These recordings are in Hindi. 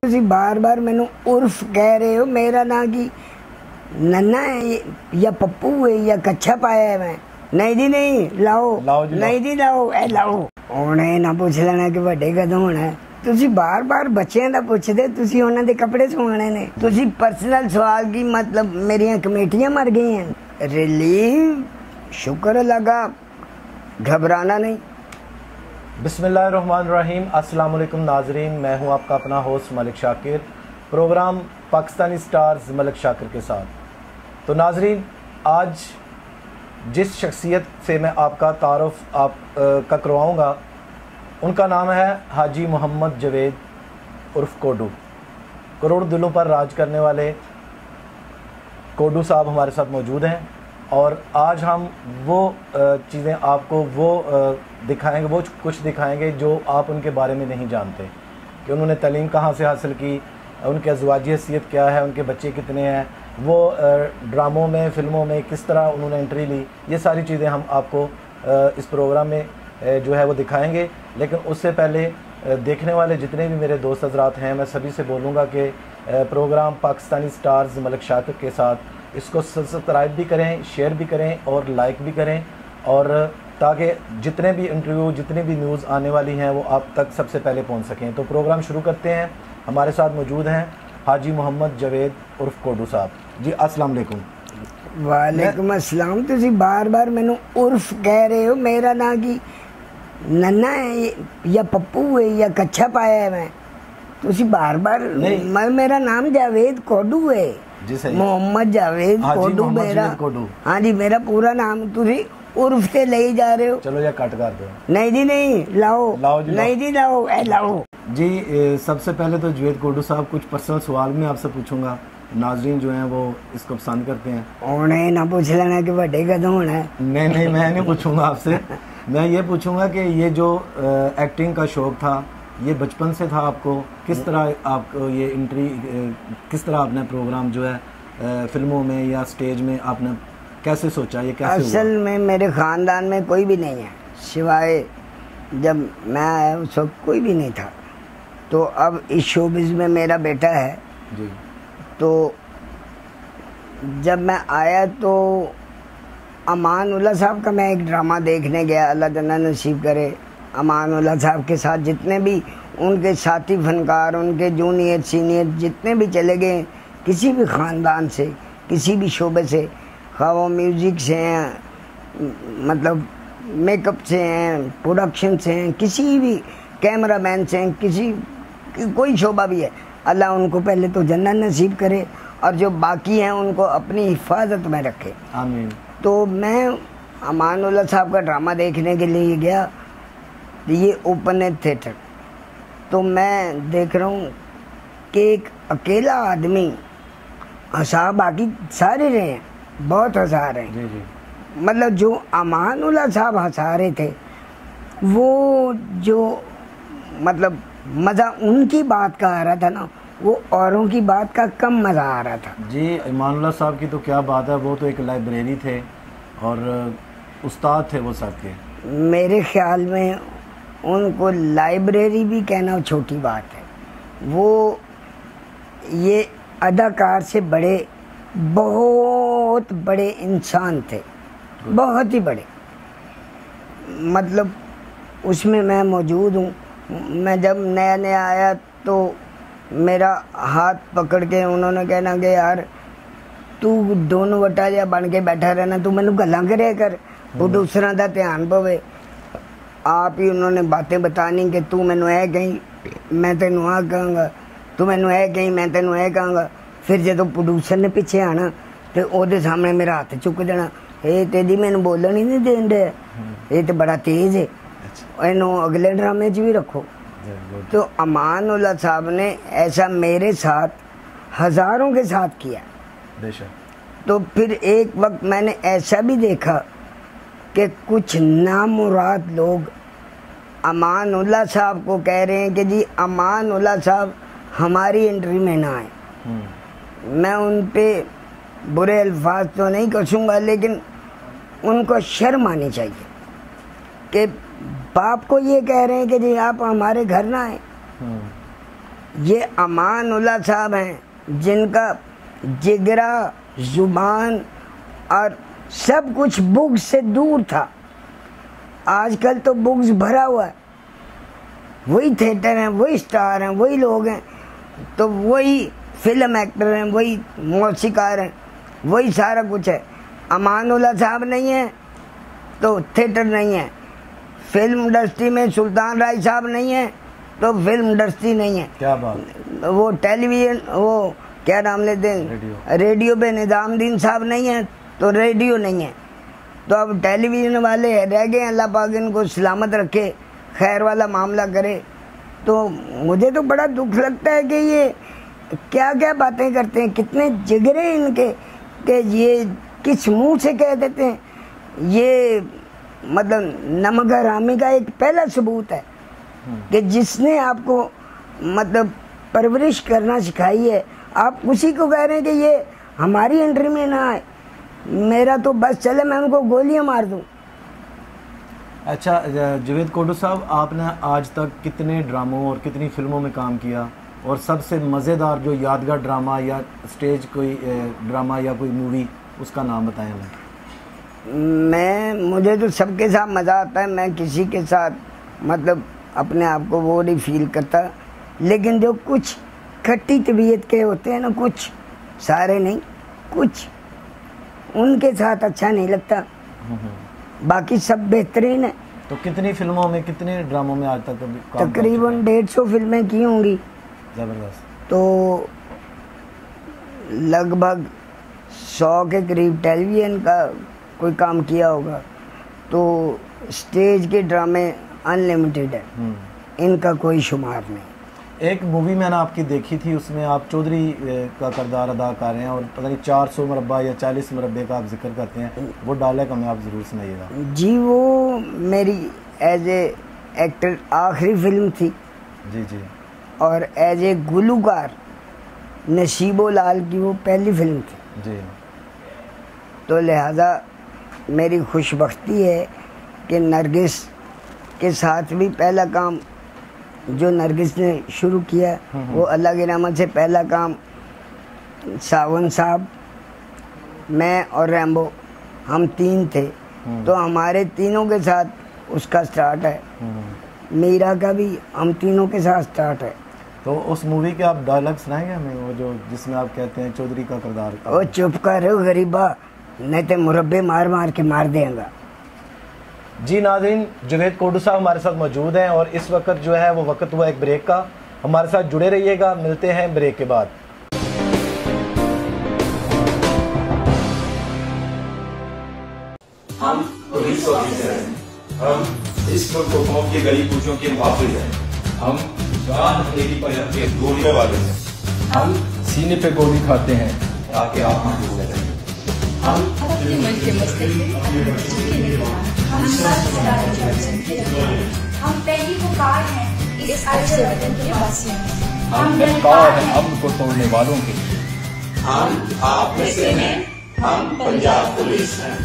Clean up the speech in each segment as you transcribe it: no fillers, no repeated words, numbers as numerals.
ਤੁਸੀਂ ਬਾਰ-ਬਾਰ ਮੈਨੂੰ ਉਰਫ ਕਹਿ ਰਹੇ ਹੋ। मेरा ना कि नन्ना है या पप्पू है या कच्छा पाया है मैं। नहीं जी नहीं, लाओ नहीं जी लाओ, ए लाओ। ਉਹਨੇ ਨਾ ਪੁੱਛ ਲੈਣਾ ਕਿ ਵੱਡੇ ਕਦੋਂ ਹੋਣਾ ਹੈ। ਤੁਸੀਂ ਬਾਰ-ਬਾਰ ਬੱਚਿਆਂ ਦਾ ਪੁੱਛਦੇ, ਤੁਸੀਂ ਉਹਨਾਂ ਦੇ ਕੱਪੜੇ ਸਵਾਣੇ ਨੇ। ਤੁਸੀਂ ਪਰਸਨਲ ਸਵਾਲ ਕੀ मतलब मेरियां कमेटियां मर गई हैं। रिलीफ शुक्र लगा, घबराना नहीं। बिस्मिल्लाहिर्रहमानिर्रहीम। अस्सलाम वालेकुम नाजरीन, मैं हूं आपका अपना host Malik Shakir, programme Pakistani stars Malik Shakir के साथ। तो नाजरीन, आज जिस शख्सियत से मैं आपका तारुफ का करवाऊँगा उनका नाम है हाजी मोहम्मद जवेद उर्फ कोडू। करोड़ दिलों पर राज करने वाले कोडू साहब हमारे साथ मौजूद हैं और आज हम वो चीज़ें आपको दिखाएंगे, वो कुछ दिखाएंगे जो आप उनके बारे में नहीं जानते कि उन्होंने तालीम कहाँ से हासिल की, उनकी अज़वाजी हैसियत क्या है, उनके बच्चे कितने हैं, वो ड्रामों में, फ़िल्मों में किस तरह उन्होंने एंट्री ली। ये सारी चीज़ें हम आपको इस प्रोग्राम में जो है वो दिखाएंगे। लेकिन उससे पहले देखने वाले जितने भी मेरे दोस्त हज़रात हैं, मैं सभी से बोलूँगा कि प्रोग्राम पाकिस्तानी स्टार्स मलिक शाकिर के साथ इसको सब्सक्राइब भी करें, शेयर भी करें और लाइक भी करें, और ताकि जितने भी इंटरव्यू, जितनी भी न्यूज़ आने वाली हैं वो आप तक सबसे पहले पहुंच सकें। तो प्रोग्राम शुरू करते हैं। हमारे साथ मौजूद हैं हाजी मोहम्मद जवेद उर्फ कोडू साहब जी। अस्सलाम वालेकुम। वालेकुम अस्सलाम। ਤੁਸੀਂ बार-बार ਮੈਨੂੰ उर्फ कह रहे हो। मेरा ना कि नन्ना है या पप्पू है या कच्छा पाया है मैं। ਤੁਸੀਂ बार-बार मेरा नाम जावेद कोडू है जी। सही, मोहम्मद जावेद कोडू मेरा। हाँ जी, मेरा पूरा नाम। ਤੁਸੀਂ उर्फ से ले जा रहे हो। चलो या कट कर दो। नहीं जी नहीं, लाओ जी, नहीं जी लाओ, ए लाओ जी। सबसे पहले तो जवेद कोडू साहब कुछ पर्सनल सवाल मैं आपसे पूछूंगा, नाजरीन जो हैं वो इसको पसंद करते हैं। उन्हें ना पूछ लेना कि बड़े कदम होना है। नहीं, मैं नहीं पूछूंगा आपसे। मैं ये पूछूंगा कि ये जो एक्टिंग का शौक़ था, ये बचपन से था आपको? किस तरह आपको ये एंट्री, किस तरह आपने प्रोग्राम जो है फिल्मों में या स्टेज में आपने कैसे सोचा, ये कैसे असल हुआ? में मेरे ख़ानदान में कोई भी नहीं है, सिवाय जब मैं आया उस वक्त कोई भी नहीं था। तो अब इस शोबिज़ में मेरा बेटा है जी। तो जब मैं आया तो अमान उल्ला साहब का मैं एक ड्रामा देखने गया, अल्लाह जन्नत नसीब करे। अमान उल्ला साहब के साथ जितने भी उनके साथी फनकार, उनके जूनियर सीनियर जितने भी चले गए, किसी भी ख़ानदान से, किसी भी शोबे से, खा वो म्यूज़िक से हैं, मतलब मेकअप से हैं, प्रोडक्शन से हैं, किसी भी कैमरामैन से हैं, कोई शोबा भी है, अल्लाह उनको पहले तो जन्नत नसीब करे और जो बाकी हैं उनको अपनी हिफाजत में रखे, आमीन। तो मैं अमानुल्लाह साहब का ड्रामा देखने के लिए गया। ये ओपन एयर थिएटर, तो मैं देख रहा हूँ कि एक अकेला आदमी हंसा, बाकी सारे रहे हैं, बहुत हंसा रहे हैं जी। मतलब जो अमानुल्लाह साहब हंसा रहे थे, वो जो मतलब मज़ा उनकी बात का आ रहा था ना, वो औरों की बात का कम मज़ा आ रहा था जी। अमानुल्लाह साहब की तो क्या बात है, वो तो एक लाइब्रेरी थे और उस्ताद थे वो सबके। मेरे ख्याल में उनको लाइब्रेरी भी कहना छोटी बात है। वो ये अदाकार से बड़े, बहुत बड़े इंसान थे, बहुत ही बड़े। मतलब उसमें मैं मौजूद हूँ। मैं जब नया नया आया तो मेरा हाथ पकड़ के उन्होंने कहना कि यार तू दोनों वटा जा बन के बैठा रहना, तू मैनू गल्लां करे कर, वो दूसरा का ध्यान पवे। आप ही उन्होंने बातें बतानी कि तू मैनू ऐ कहीं, मैं तेनू आ कहूँगा, तू मैनू ऐ कहीं, मैं तेनू ऐ कहूँगा। फिर जो प्रोड्यूसर ने पिछे आना तो वो सामने मेरा हाथ चुक देना, ये तेजी मैनू बोलन ही नहीं देन दे, ये तो बड़ा तेज़ है, इनू अगले ड्रामे भी रखो। तो अमान उल्ला साहब ने ऐसा मेरे साथ हज़ारों के साथ किया। तो फिर एक वक्त मैंने ऐसा भी देखा कि कुछ नामुराद लोग अमान उल्ला साहब को कह रहे हैं कि जी अमान उल्ला साहब हमारी एंट्री में ना आए। मैं उन पे बुरे अल्फाज तो नहीं कसूँगा, लेकिन उनको शर्म आनी चाहिए कि बाप को ये कह रहे हैं कि जी आप हमारे घर ना आए। ये अमान उल्ला साहब हैं जिनका जिगरा, जुबान और सब कुछ बुक्स से दूर था। आजकल तो बुक्स भरा हुआ है, वही थिएटर हैं, वही स्टार हैं, वही लोग हैं, तो वही फिल्म एक्टर हैं, वही मौसीकार हैं, वही सारा कुछ है। अमान उल्ला साहब नहीं है तो थिएटर नहीं है। फिल्म इंडस्ट्री में सुल्तान राय साहब नहीं है तो फिल्म इंडस्ट्री नहीं है। क्या बात। वो टेलीविजन, वो क्या नाम लेते हैं, रेडियो पे निजामुद्दीन साहब नहीं है तो रेडियो नहीं है। तो अब टेलीविजन वाले रह गए, अल्लाह पाक इनको सलामत रखे, खैर वाला मामला करे। तो मुझे तो बड़ा दुख लगता है कि ये क्या क्या बातें करते हैं, कितने जिगरे इनके, कि ये किस मुंह से कह देते हैं। ये मतलब नमक हरामी का एक पहला सबूत है कि जिसने आपको मतलब परवरिश करना सिखाई है, आप उसी को कह रहे हैं कि ये हमारी एंट्री में ना आए, मेरा तो बस चले मैं उनको गोलियां मार दूं। अच्छा जावेद कोडू साहब, आपने आज तक कितने ड्रामों और कितनी फिल्मों में काम किया, और सबसे मज़ेदार जो यादगार ड्रामा या स्टेज कोई ड्रामा या कोई मूवी, उसका नाम बताएं हमें। मुझे तो सबके साथ मज़ा आता है, मैं किसी के साथ मतलब अपने आप को वो नहीं फील करता, लेकिन जो कुछ खट्टी तबीयत के होते हैं ना, कुछ, सारे नहीं, कुछ, उनके साथ अच्छा नहीं लगता, बाकी सब बेहतरीन है। तो कितनी फिल्मों में, कितने ड्रामों में आज तक तकरीबन 150 फिल्में की होंगी। ज़बरदस्त। तो लगभग 100 के करीब टेलीविज़न का कोई काम किया होगा। तो स्टेज के ड्रामे अनलिमिटेड है, इनका कोई शुमार नहीं। एक मूवी मैंने आपकी देखी थी, उसमें आप चौधरी का किरदार अदा कर रहे हैं, और पता नहीं 400 मुरब्बा या 40 मुरब्बे का आप जिक्र करते हैं, वो डायलॉग हमें आप ज़रूर सुनाइएगा। जी, वो मेरी एज ए एक्टर आखिरी फिल्म थी। जी जी। और एज ए गुलूकार नसीबो लाल की वो पहली फिल्म थी जी। तो लिहाजा मेरी खुशबख्ती है कि नरगिस के साथ भी पहला काम जो नरगिस ने शुरू किया, वो अल्लाह की रहमत से पहला काम सावन साहब, मैं और रैम्बो, हम 3 थे, तो हमारे तीनों के साथ उसका स्टार्ट है। मीरा का भी हम तीनों के साथ स्टार्ट है। तो उस मूवी के आप डायलॉग सुनाएंगे हमें, वो जो जिसमें आप कहते हैं चौधरी का किरदार। वो चुप कर रहे हो गरीबा, नहीं तो मुरब्बे मार मार के मार देगा। जी नाज़रीन, जावेद कोडू साहब हमारे साथ मौजूद हैं, और इस वक्त जो है वो वक्त हुआ एक ब्रेक का। हमारे साथ जुड़े रहिएगा, मिलते हैं ब्रेक के बाद। हम पुलिस ऑफिसर हैं, हम इस मुल्क हुकूमत के गली कूचों के मुहाफिज हैं, हम जान हथेली पर रख के गोलियों वाले हैं, हम सीने पे गोली खाते हैं ताकि आप हम दूर रहें। हम अपने मन के मसले हम पहली पुकार हैं इस अरसे वतन के वासियों में। हम बेकार हैं अम्न को तोड़ने वालों के। हम आप में से हैं, हम पंजाब पुलिस हैं।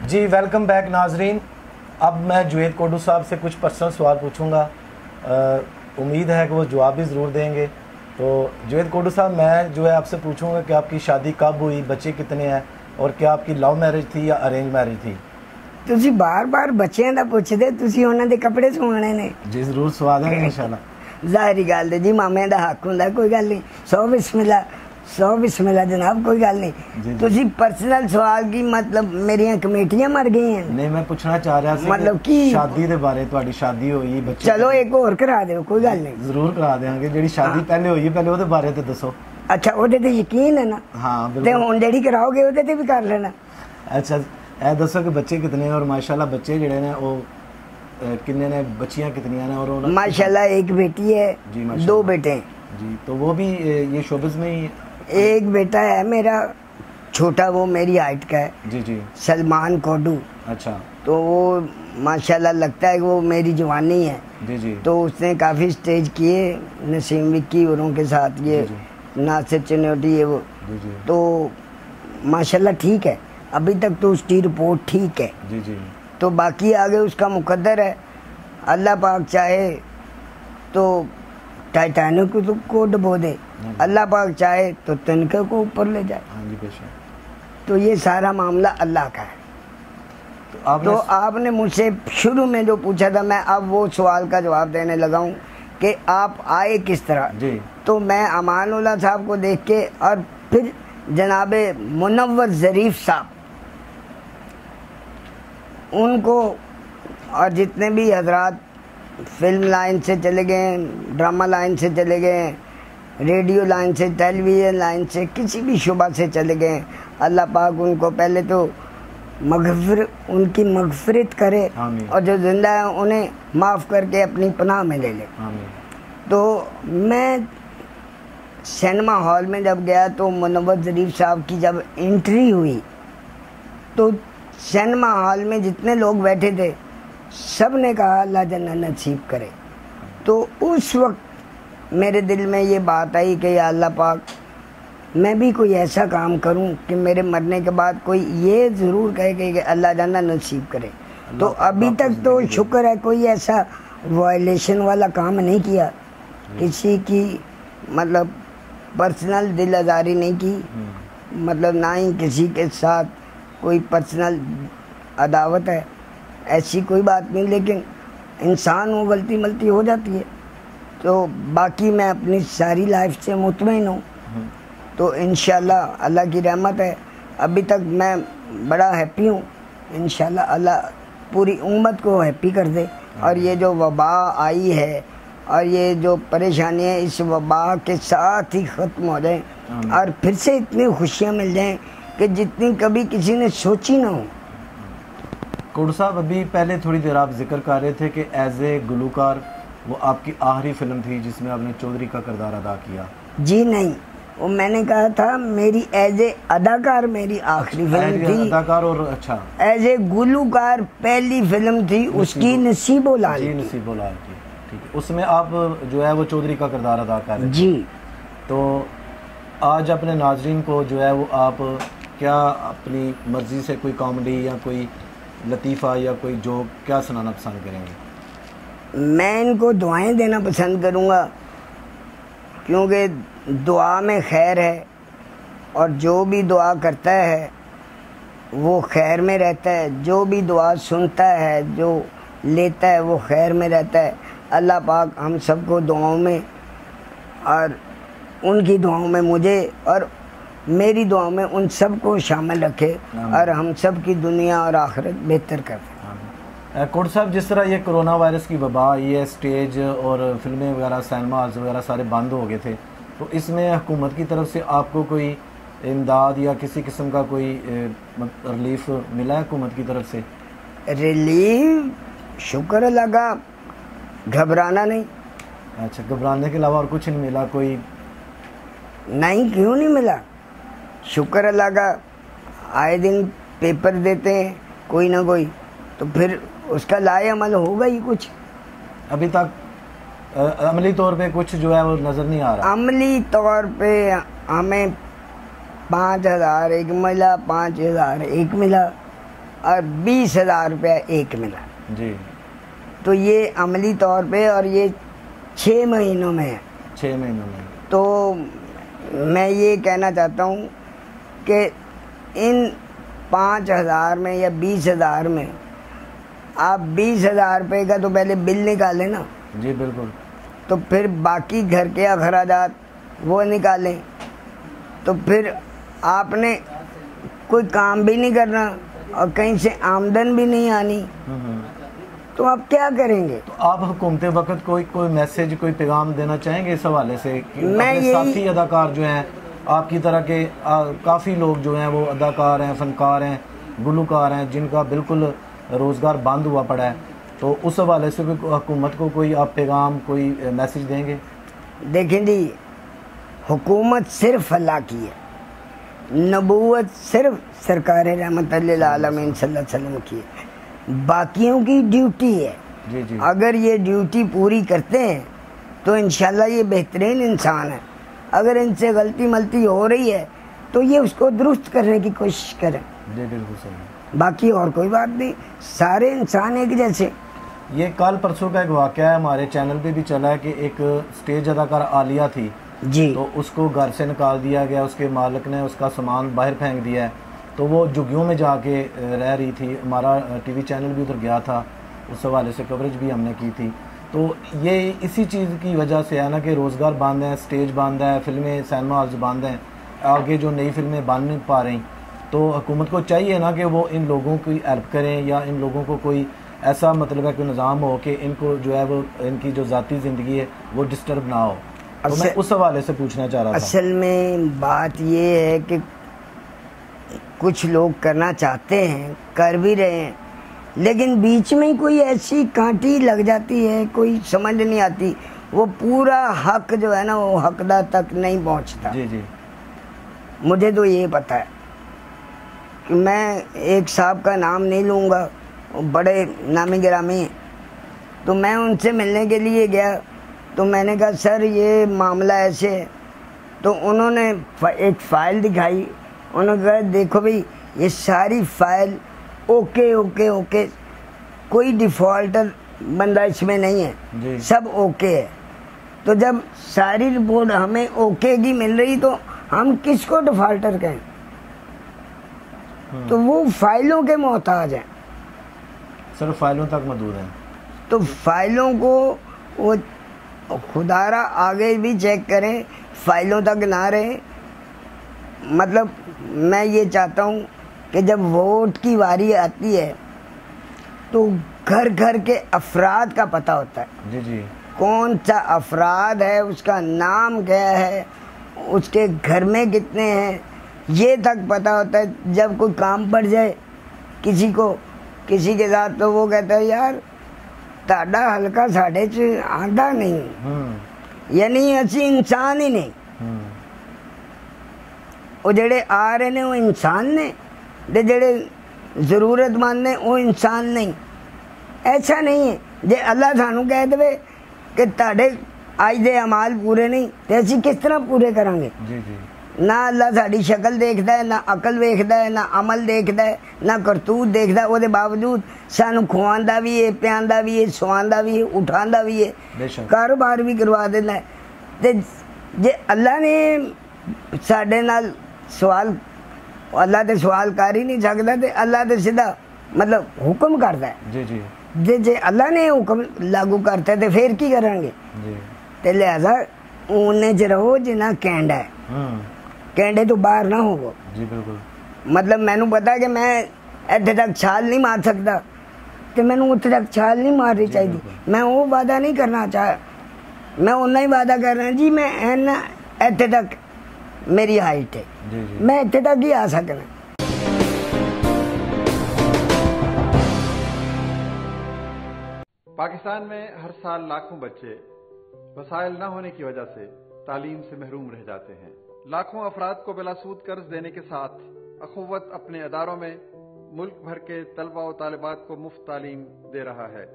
जी वेलकम बैक नाजरीन। अब मैं जावेद कोडू साहब से कुछ पर्सनल सवाल पूछूंगा, उम्मीद है कि वो जवाब भी ज़रूर देंगे। तो जावेद कोडू साहब, मैं जो है आपसे पूछूंगा कि आपकी शादी कब हुई, बच्चे कितने हैं, और क्या आपकी लव मैरिज थी या अरेंज मैरिज थी? ਤੁਸੀਂ ਬਾਰ-ਬਾਰ ਬੱਚਿਆਂ ਦਾ ਪੁੱਛਦੇ, ਤੁਸੀਂ ਉਹਨਾਂ ਦੇ ਕੱਪੜੇ ਸਵਾਣੇ ਨੇ। जी ज़रूर सवा देंगे इंशाल्लाह। ਜ਼ਾਹਿਰੀ ਗੱਲ ਹੈ ਜੀ, ਮਾਮੇ ਦਾ ਹੱਕ ਹੁੰਦਾ, ਕੋਈ ਗੱਲ ਨਹੀਂ। 100 बिस्मिल्लाह जनाब, कोई गल नहीं। तुसी पर्सनल सवाल की मतलब मेरिया कमेटियां मर गई हैं। नहीं, मैं पूछना चाह रहा था मतलब कि शादी दे बारे, ਤੁਹਾਡੀ शादी हुई, बच्चे। चलो एक और करा दो, कोई गल नहीं। जरूर करा देंगे। ਜਿਹੜੀ शादी पहले हुई पहले ਉਹਦੇ ਬਾਰੇ ਤੇ ਦੱਸੋ। अच्छा, ਉਹਦੇ ਤੇ ਯਕੀਨ है ना? हाँ ਤੇ बिल्कुल। ਹੁਣ ਜਿਹੜੀ ਕਰਾਓਗੇ ਉਹਦੇ ਤੇ ਵੀ ਕਰ ਲੈਣਾ। अच्छा, ਇਹ ਦੱਸੋ कि बच्चे कितने हैं, और माशाल्लाह बच्चे ਜਿਹੜੇ ने ਉਹ कितने ने, बच्चियां कितनी हैं, और माशाल्लाह एक बेटी है, जी 2 बेटे हैं। जी, तो वो भी ये शोबिस में ही। एक बेटा है मेरा छोटा, वो मेरी हाइट का है। जी जी। सलमान कोडू। अच्छा। तो वो माशाल्लाह लगता है कि वो मेरी जवानी है। जी जी। तो उसने काफ़ी स्टेज किए नसीम विक्की औरों के साथ, ये नासिर चिन्होटी, ये वो। जी जी। तो माशाल्लाह ठीक है। अभी तक तो उसकी रिपोर्ट ठीक है। जी जी। तो बाकी आगे उसका मुकद्दर है। अल्लाह पाक चाहे तो टाइटैनिक को डुबो दे, अल्लाह पाक चाहे तो तिनके को ऊपर ले जाए। हाँ जी बेशक। तो ये सारा मामला अल्लाह का है। तो आपने मुझसे शुरू में जो पूछा था, मैं अब वो सवाल का जवाब देने लगा हूँ कि आप आए किस तरह जी। तो मैं अमानुल्लाह साहब को देख के और फिर जनाबे मुनव्वर ज़रीफ साहब उनको और जितने भी हजरात फिल्म लाइन से चले गए, ड्रामा लाइन से चले गए, रेडियो लाइन से, टेलीविज़न लाइन से, किसी भी शुबा से चले गए, अल्लाह पाक उनको पहले तो उनकी मगफिरत करे और जो जिंदा है उन्हें माफ़ करके अपनी पनाह में ले ले। तो मैं सिनेमा हॉल में जब गया तो मुनव्वर ज़रीफ साहब की जब एंट्री हुई तो सिनेमा हॉल में जितने लोग बैठे थे सब ने कहा अल्लाह जन्नत नसीब करे। तो उस वक्त मेरे दिल में ये बात आई कि या अल्लाह पाक, मैं भी कोई ऐसा काम करूं कि मेरे मरने के बाद कोई ये ज़रूर कहे कि अल्लाह जन्नत नसीब करे। तो अभी तक तो शुक्र है कोई ऐसा वायलेशन वाला काम नहीं किया, किसी की मतलब पर्सनल दिल आज़ारी नहीं की, मतलब ना ही किसी के साथ कोई पर्सनल अदावत है, ऐसी कोई बात नहीं। लेकिन इंसान वो गलती मलती हो जाती है। तो बाकी मैं अपनी सारी लाइफ से मुतमईन हूँ। तो इंशाल्लाह अल्लाह की रहमत है, अभी तक मैं बड़ा हैप्पी हूँ। इंशाल्लाह अल्लाह पूरी उम्मत को हैप्पी कर दे और ये जो वबा आई है और ये जो परेशानी है इस वबा के साथ ही ख़त्म हो जाए और फिर से इतनी खुशियाँ मिल जाएं कि जितनी कभी किसी ने सोची ना हो। कोड साहब, अभी पहले थोड़ी देर आप जिक्र कर रहे थे कि एज ए गुलूकार वो आपकी आखिरी फिल्म थी जिसमें आपने चौधरी का किरदार अदा किया। जी नहीं, वो मैंने कहा था मेरी एज ए अदाकार मेरी आखिरी फिल्म थी। अदाकार और अच्छा एज ए गुलूकार पहली फिल्म थी उसकी नसीबो लाल की। नसीबो लाल की, ठीक है। उसमें आप जो है वो चौधरी का किरदार अदा कर रहे थे। जी। तो आज अपने नाजरीन को जो है वो आप क्या अपनी मर्ज़ी से कोई कॉमेडी या कोई लतीफ़ा या कोई जोक क्या सुनाना पसंद करेंगे? मैं इनको दुआएं देना पसंद करूँगा क्योंकि दुआ में खैर है और जो भी दुआ करता है वो खैर में रहता है, जो भी दुआ सुनता है, जो लेता है वो खैर में रहता है। अल्लाह पाक हम सबको दुआओं में और उनकी दुआओं में मुझे और मेरी दुआओं में उन सबको शामिल रखे और हम सब की दुनिया और आखिरत बेहतर कर दे। कोड साहब, जिस तरह ये कोरोना वायरस की वबा, ये स्टेज और फिल्में वगैरह, सिनेमा हॉल्स वगैरह सारे बंद हो गए थे, तो इसमें हुकूमत की तरफ से आपको कोई इमदाद या किसी किस्म का कोई रिलीफ मिला है हुकूमत की तरफ से? रिलीफ शुक्र लगा, घबराना नहीं। अच्छा, घबराने के अलावा और कुछ नहीं मिला? कोई नहीं, क्यों नहीं मिला? शुक्र अल्लाह का, आए दिन पेपर देते हैं कोई ना कोई, तो फिर उसका लाए अमल होगा ही कुछ। अभी तक अमली तौर पे कुछ जो है वो नज़र नहीं आ रहा। अमली तौर पे हमें 5,000 एक मिला, 5,000 एक मिला और 20,000 रुपया एक मिला जी। तो ये अमली तौर पे और ये 6 महीनों में है। 6 महीनों में। तो मैं ये कहना चाहता हूँ कि इन 5,000 में या 20,000 में आप 20,000 रुपये का तो पहले बिल निकालें ना। जी बिल्कुल। तो फिर बाकी घर के अखराजात वो निकालें। तो फिर आपने कोई काम भी नहीं करना और कहीं से आमदन भी नहीं आनी, तो आप क्या करेंगे? तो आप हुकूमत वक्त कोई मैसेज, कोई पैगाम देना चाहेंगे इस हवाले से कि मैं अपने साथी अदाकार जो हैं आपकी तरह के काफ़ी लोग जो हैं वो अदाकार हैं, फनकार हैं, गुलूकार हैं, जिनका बिल्कुल रोज़गार बंद हुआ पड़ा है, तो उस हवाले से हुकूमत को कोई आप पैगाम, कोई मैसेज देंगे? देखें जी, हुकूमत सिर्फ अल्लाह की है, नबूवत सिर्फ सरकार रहमतुल्लिल आलमीन सल्लल्लाहु अलैहि वसल्लम की है, बाकियों की ड्यूटी है। जी जी। अगर ये ड्यूटी पूरी करते हैं तो इंशाल्लाह ये बेहतरीन इंसान है। अगर इनसे गलती मलती हो रही है तो ये उसको दुरुस्त करने की कोशिश करें। जी बिल्कुल सही। बाकी और कोई बात नहीं, सारे इंसान एक जैसे। ये कल परसों का एक वाक़या है, हमारे चैनल पे भी चला है कि एक स्टेज अदाकार आलिया थी जी, तो उसको घर से निकाल दिया गया, उसके मालिक ने उसका सामान बाहर फेंक दिया है, तो वो झुग्गियों में जाके रह रही थी। हमारा टीवी चैनल भी उधर गया था, उस हवाले से कवरेज भी हमने की थी। तो ये इसी चीज़ की वजह से है ना कि रोज़गार बंद है, स्टेज बंद है, फिल्में सिनेमा हॉल्स बंद हैं, आगे जो नई फिल्में बन नहीं पा रही। तो हुकूमत को चाहिए ना कि वो इन लोगों की हेल्प करें, या इन लोगों को कोई ऐसा मतलब है कि निज़ाम हो कि इनको जो है वो इनकी जो ज़ाती ज़िंदगी है वो डिस्टर्ब ना हो। तो मैं उस हवाले से पूछना चाह रहा था। असल में बात ये है कि कुछ लोग करना चाहते हैं, कर भी रहे हैं, लेकिन बीच में कोई ऐसी कांटी लग जाती है, कोई समझ नहीं आती, वो पूरा हक जो है ना वो हकदार तक नहीं पहुंचता। जी जी। मुझे तो ये पता है कि मैं एक साहब का नाम नहीं लूँगा, वो बड़े नामी गिरामी हैं, तो मैं उनसे मिलने के लिए गया, तो मैंने कहा सर ये मामला ऐसे है। तो उन्होंने एक फ़ाइल दिखाई, उन्होंने कहा देखो भाई ये सारी फाइल ओके ओके ओके, कोई डिफ़ॉल्टर बंदा इसमें नहीं है, सब ओके है। तो जब सारी रिपोर्ट हमें ओके की मिल रही तो हम किसको डिफ़ॉल्टर कहें? तो वो फाइलों के मोहताज हैं, सिर्फ फाइलों तक महदूद हैं। तो फाइलों को वो खुदारा आगे भी चेक करें, फाइलों तक ना रहे। मतलब मैं ये चाहता हूँ कि जब वोट की बारी आती है तो घर घर के अफराद का पता होता है। जी जी। कौन सा अफराद है, उसका नाम क्या है, उसके घर में कितने हैं, ये तक पता होता है। जब कोई काम पड़ जाए किसी को, किसी के साथ, तो वो कहता है यार ताड़ा हल्का साढ़े च आंदा नहीं, यानी असी इंसान ही नहीं। वो जेड़े आ रहे ने वो इंसान ने, ते जेड़े जरूरतमंद ने वो इंसान नहीं। ऐसा नहीं है जे अल्लाह सानू कह दे कि ताड़े आज दे अमाल पूरे नहीं, तो असी किस तरह पूरे करांगे? जी जी। ना अल्लाह साड़ी शक्ल देखता है, ना अकल देखता है, ना अमल देखता है, ना करतूत देखता है। वो बावजूद सानू खुआंदा भी है, प्यांदा भी है, सुआंदा भी है, उठांदा भी है, कारोबार भी करवा देता है। ते जे अल्लाह ने साडे नाल सवाल, अल्लाह तो सवाल कर ही नहीं सकता, तो अल्लाह तो सीधा मतलब हुक्म करता है। जी जी। जे अल्लाह ने हुक्म लागू करता है तो फिर की करेंगे? तो लिहाजा उन्ने च रहो जिन्ना कैंड है, कैंडे तो बाहर ना हो। जी बिल्कुल। मतलब मैनू पता कि मैं इत्थे तक छाल नहीं मार सकता, तो मैनू उत्थे तक छाल नहीं मारनी चाहिए। मैं वो वादा नहीं करना चाह, मैं उन्ना ही वादा कर रहा जी मैं इन्ना इत्थे तक मेरी हाइट है, जी जी। मैं इत्थे तक ही आ सकना। पाकिस्तान में हर साल लाखों बच्चे वसाइल न होने की वजह से तालीम से महरूम रह जाते हैं। लाखों अफराद को बिलासूद कर्ज देने के साथ अखुव्वत अपने अदारों में मुल्क भर के तलबा और तालिबात को मुफ्त तालीम दे रहा है।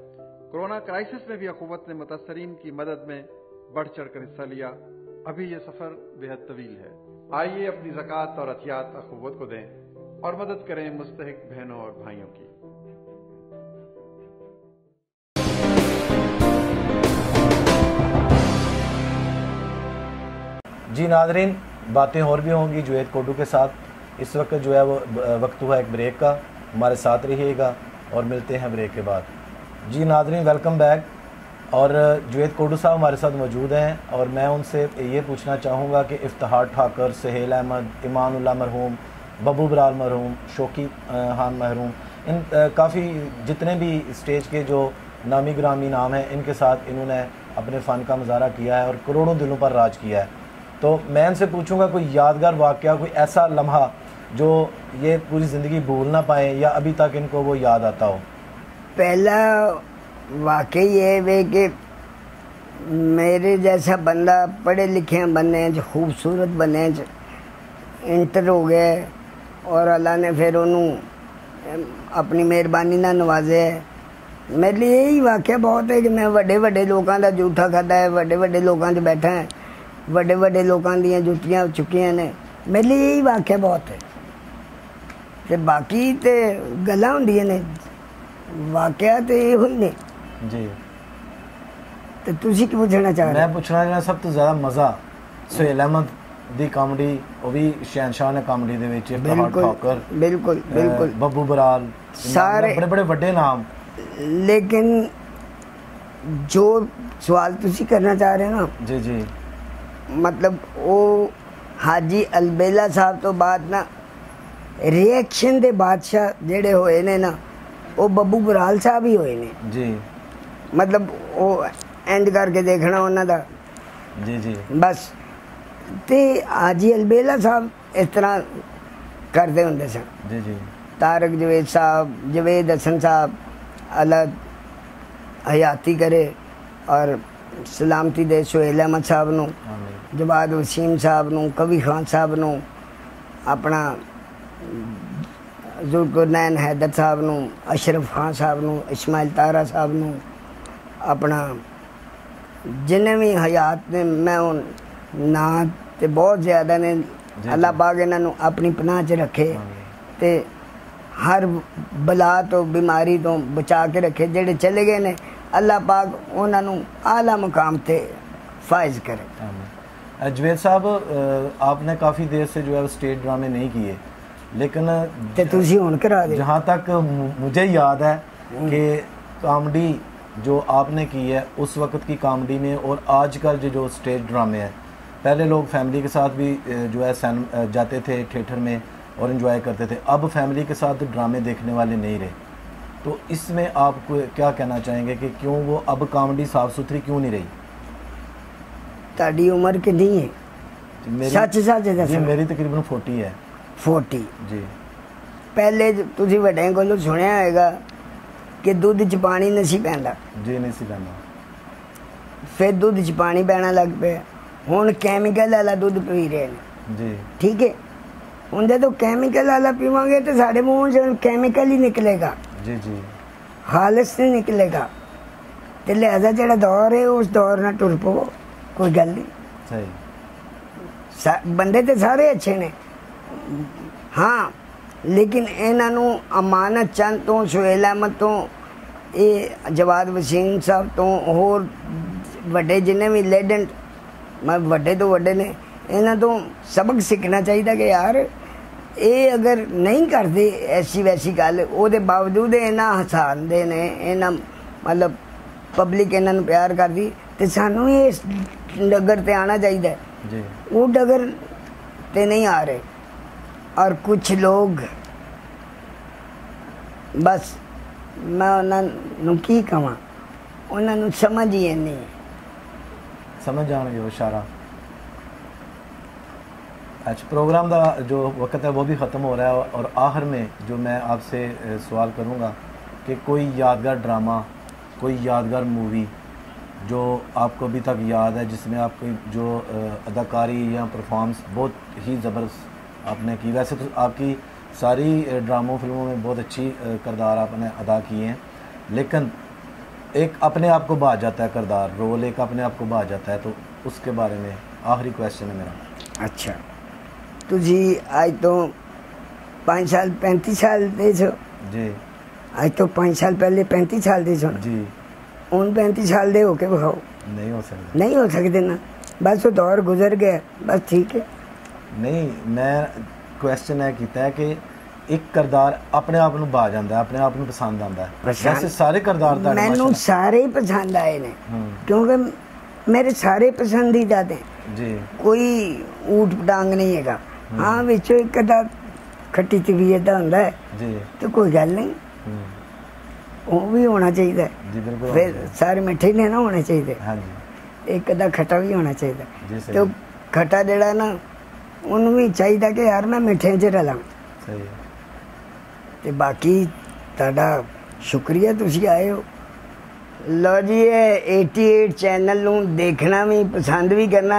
कोरोना क्राइसिस में भी अखुव्वत ने मुतासरीन की मदद में बढ़ चढ़ कर हिस्सा लिया। अभी ये सफर बेहद तवील है। आइए अपनी ज़कात और अतियात अखुव्वत को दें और मदद करें मुस्तहिक बहनों और भाइयों की। जी नाज़रीन, बातें और भी होंगी जुवैद कोडू के साथ। इस वक्त जो है वो वक्त हुआ एक ब्रेक का, हमारे साथ रहिएगा और मिलते हैं ब्रेक के बाद। जी नाज़रीन, वेलकम बैक। और जुवैद कोडू साहब हमारे साथ मौजूद हैं और मैं उनसे ये पूछना चाहूँगा कि इफ्तिखार ठाकर, सहेल अहमद, ईमानुल्लाह मरहूम, बब्बू बराल मरहूम, शौकी खान मरहूम, इन काफ़ी जितने भी स्टेज के जो नामी ग्रामी नाम हैं, इनके साथ इन्होंने अपने फ़न का मुजाहरा किया है और करोड़ों दिलों पर राज किया है। तो मैं इनसे पूछूंगा कोई यादगार वाक़या, कोई ऐसा लम्हा जो ये पूरी ज़िंदगी भूल ना पाए या अभी तक इनको वो याद आता हो। पहला वाकई ये वे कि मेरे जैसा बंदा, पढ़े लिखे बने, जो खूबसूरत बने, इंटर हो गए और अल्लाह ने फिर उन्होंने अपनी मेहरबानी ना नवाजे। मेरे लिए यही वाकया बहुत है कि मैं वड्डे वड्डे लोगों का जूठा खाता है, वड्डे वड्डे लोगों च बैठा है, वड्डे वड्डे लोगों दी जुत्तियां चुकियां ने। मेरे लिए यही वाकया बहुत है। ਤੇ ਬਾਕੀ ਤੇ ਗੱਲਾਂ ਹੁੰਦੀਆਂ ਨੇ, ਵਾਕਿਆ ਤੇ ਇਹੋ ਹੀ ਨੇ। ਜੀ ਤੇ ਤੁਸੀਂ ਕੀ ਪੁੱਛਣਾ ਚਾਹ ਰਹੇ? मैं पूछना चाह सब तो ज़्यादा मज़ा सुहेल अहमद दी कॉमेडी, वो भी शहनशाह ने कॉमेडी दे विच, प्रभात ठाकुर, बिल्कुल बिल्कुल, बब्बू बराल, सारे बड़े बड़े वड्डे नाम। लेकिन जो सवाल तुसी करना चाह रहे हो ना, जी जी, मतलब वो हाजी अलबेला साहब तो बाद ना रिएक्शन दे बादशाह जेड़े होए ने ना, वो बब्बू बराल साहब ही होए ने जी। मतलब वो एंड करके देखना उन्हों दा जी जी बस। ते हाजी अलबेला साहब इस तरह करते होंगे सन। जी जी, तारक जवेद साहब, जवेद हसन साहब अल्लाह हयाती करे और सलामती दे सुहेल अहमद साहब नूं, जवाद वसीम साहब नूं, कवि खान साहब नूं, अपना जुल्कुरनैन हैदर साहब नूं, अशरफ खान साहब नूं, इस्माइल तारा साहब नूं, अपना जिन्हें भी हयात ने, मैं हूँ ना ते बहुत ज़्यादा ने, अल्लाह पाक इन्हां नूं अपनी पनाह च रखे ते हर बला तो बीमारी तो बचा के रखे। जेड़े चले गए ने अल्लाह पाक उन्हां नूं आला मुकाम ते फाइज करे। जवेद साहब, आपने काफ़ी देर से जो है स्टेज ड्रामे नहीं किए, लेकिन ते तुसी हुण करा दे। जहाँ तक मुझे याद है कि कॉमेडी जो आपने की है उस वक्त की कॉमेडी में और आजकल जो स्टेज ड्रामे हैं, पहले लोग फैमिली के साथ भी जो है जाते थे थिएटर में और इन्जॉय करते थे, अब फैमिली के साथ ड्रामे देखने वाले नहीं रहे। तो इसमें आप क्या कहना चाहेंगे कि क्यों वो अब कॉमेडी साफ़ सुथरी क्यों नहीं रही? ताड़ी उम्र कितनी है? सच सच दस। जी मेरी तकरीबन 40 है। 40 जी। पहले तुसी वड्डियां कोलों सुनिया होगा कि दुध च पानी नहीं सी पैंदा। जी नहीं सी पैंदा। फिर दुध च पानी पैना लग पे, हुण कैमिकल वाला दुध पी रहे हैं। जी ठीक है, हुण जो कैमिकल वाला पीवांगे तो साढ़े मुँह से कैमिकल ही निकलेगा। जी जी, खालिस नहीं निकलेगा। तो लिहाजा जो दौर है उस दौर ना टुर पवो, कोई गल नहीं। सही, बंदे तो सारे अच्छे ने, हाँ, लेकिन इन्हों अमानत चंद तो, सुहेल अहमद तो, ये जवाद वसीम साहब तो, होर वड्डे जिन्हें भी लेजेंड, मैं वड्डे तो वड्डे ने, इन्हों तो सबक सीखना चाहिए कि यार ये अगर नहीं करते ऐसी वैसी गल, उसके बावजूद इन्ना हसाते ने, इन्ना मतलब पब्लिक इन्हों प्यार करती, तो सानू इस डगर ते आना चाहिए। वो डगर ते नहीं आ रहे। और कुछ लोग बस मैं उन्होंने की कहा, उन्होंने समझ ही नहीं, समझ जाएंगे वो सारा। अच्छा, प्रोग्राम का जो वक्त है वो भी ख़त्म हो रहा है और आखिर में जो मैं आपसे सवाल करूँगा कि कोई यादगार ड्रामा, कोई यादगार मूवी जो आपको अभी तक याद है, जिसमें आपकी जो अदाकारी या परफॉर्मेंस बहुत ही ज़बरदस्त आपने की। वैसे तो आपकी सारी ड्रामों फिल्मों में बहुत अच्छी किरदार आपने अदा किए हैं, लेकिन एक अपने आप को भा जाता है किरदार, रोल एक अपने आप को भा जाता है, तो उसके बारे में आखिरी क्वेश्चन है मेरा। अच्छा, तुझी आज तो 5 साल 35 साल दे छो जी, आज तो 5 साल पहले 35 साल दे छो जी, उन 35 साल दे होके बखाओ, नहीं हो सकता, नहीं हो सकते ना, बस वो दौर गुजर गया, बस ठीक है। नहीं, मैं क्वेश्चन है किया है कि एक किरदार अपने आप ਨੂੰ भा जाता है, अपने आप ਨੂੰ पसंद आता है। वैसे सारे किरदार दा मैनू सारे ही पसंद आए ने, क्योंकि मेरे सारे पसंदीदा थे जी, कोई ऊट पटांग नहीं है। हाँ, विचों एक अदा खट्टी तबीयत दा हुंदा है जी, तो कोई गल नहीं, वो भी होना चाहिए। जी बिल्कुल, फिर सारे मिठे नहीं ना होने चाहिए, हाँ जी, एक अदा खट्टा भी होना चाहिए। जी सही, तो खट्टा जड़ा ना उन्होंने भी चाहिए कि यार मैं मिठे च रला। सही है। तो बाकी तुहाडा शुक्रिया तुसी आए हो। लो जी, ये 88 चैनल नूं देखना भी पसंद भी करना,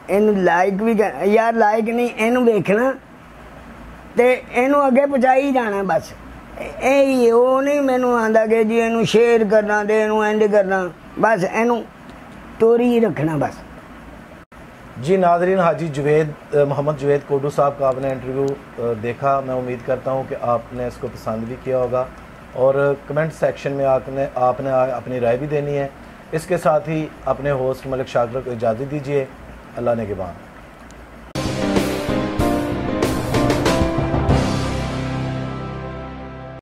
इनू लाइक भी कर, यार लाइक नहीं, इनू देखना तो इनू अगे पहुँचाई जाना बस। यही वो नहीं मैनू आंदा कि जी इनू शेयर करना तो इनू एंड करना, बस इनू तोरी ही रखना बस। जी नाज़रीन, हाजी जुवेद मोहम्मद जुवेद कोडू साहब का आपने इंटरव्यू देखा। मैं उम्मीद करता हूँ कि आपने इसको पसंद भी किया होगा और कमेंट सेक्शन में आपने अपनी राय भी देनी है। इसके साथ ही अपने होस्ट मलिक शाकिर को इजाज़त दीजिए। अल्लाह ने के बाद।